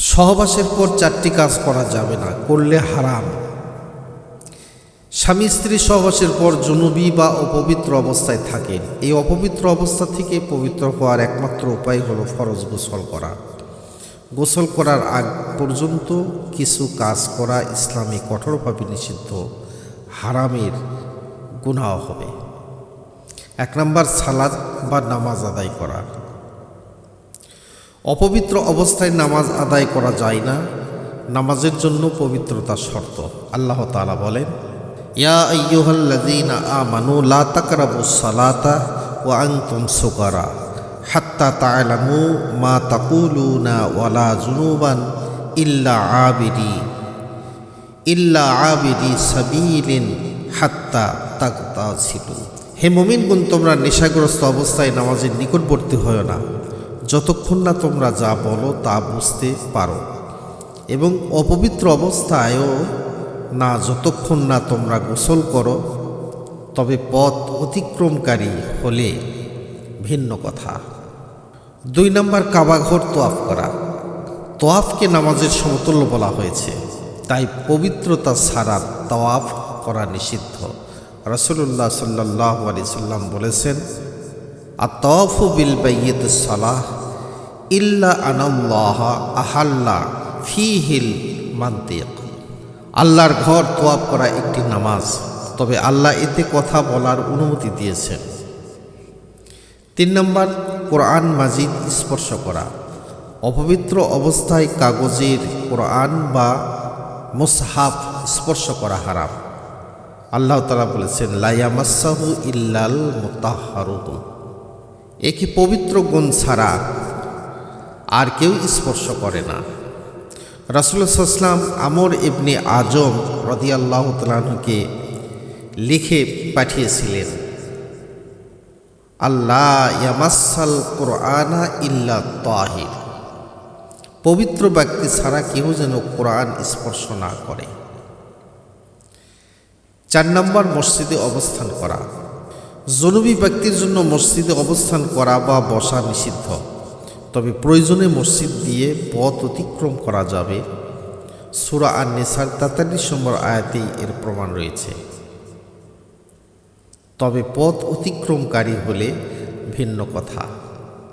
সহবাসের পর 4টি কাজ করা যাবে না, করলে হারাম। স্বামী স্ত্রী সহবাসের পর জুনুবি বা অপবিত্র অবস্থায় থাকেন। এই অপবিত্র অবস্থা থেকে পবিত্র হওয়ার একমাত্র উপায় হলো ফরজ গোসল করা। গোসল করার আগ পর্যন্ত কিছু কাজ করা ইসলামে কঠোরভাবে নিষিদ্ধ, হারামের গুনাহ হবে। 1 নম্বর, সালাত বা নামাজ আদায় করা। অপবিত্র অবস্থায় নামাজ আদায় করা যায় না। নামাজের জন্য পবিত্রতা শর্ত। আল্লাহ তাআলা বলেন, ইয়া আইয়ুহাল্লাযীনা আমানু লা তাকরাবুস সালাতা ওয়া আনতুম সুকারা হাত্তা তা'লামু মা তাকুলুনা ওয়ালা জুনুবান ইল্লা আবিদি সাবিলিন হাত্তা তাগতাসিলু। হে মুমিনগণ, তোমরা নেশাগ্রস্ত অবস্থায় নামাজের নিকটবর্তী হয় না যতক্ষণ না তোমরা যা বলো তা বুঝতে পারো, এবং অপবিত্র অবস্থায়ও না যতক্ষণ না তোমরা গোসল করো। তবে পথ অতিক্রমকারী হলে ভিন্ন কথা। 2 নম্বর, কাবাঘর তোয়াফ করা। তোয়াফকে নামাজের সমতুল্য বলা হয়েছে, তাই পবিত্রতা ছাড়া তাওয়াফ করা নিষিদ্ধ। রাসূলুল্লাহ সাল্লাল্লাহু আলাইহি সাল্লাম বলেছেন, আত-তাওয়াফু বিল বাইতিস সালাহ ইল্লা আনাল্লাহ আহাল্লা ফিহিল মানতিক। আল্লাহর ঘর তোয়াফ করা একটি নামাজ, তবে আল্লাহ এতে কথা বলার অনুমতি দিয়েছেন। 3 নম্বর, কোরআন মাজিদ স্পর্শ করা। অপবিত্র অবস্থায় কাগজের কোরআন বা মুসহাফ স্পর্শ করা হারাম। আল্লাহ তাআলা বলেছেন, লা ইয়ামাসসাহু ইল্লাল মুতাহহারুন। একে পবিত্র গুণ ছাড়া আর কেউ স্পর্শ করে না। রাসূলুল্লাহ সাল্লাল্লাহু আলাইহি ওয়াসাল্লাম আমর ইবনে আজম রাদিয়াল্লাহু তাআলা আনহুকে লিখে পাঠিয়েছিলেন, আল্লাহ ইয়ামাসাল কোরআনা ইল্লা তাহির। পবিত্র ব্যক্তি ছাড়া কেউ যেন কোরআন স্পর্শ না করে। 4 নম্বর, মসজিদে অবস্থান করা। জুনুবী ব্যক্তির জন্য মসজিদে অবস্থান করা বা বসা নিষিদ্ধ, তবে প্রয়োজনে মসজিদ দিয়ে পথ অতিক্রম করা যাবে। সূরা আন-নিসার 43 নম্বর আয়াতেই এর প্রমাণ রয়েছে। তবে পথ অতিক্রমকারী হলে ভিন্ন কথা।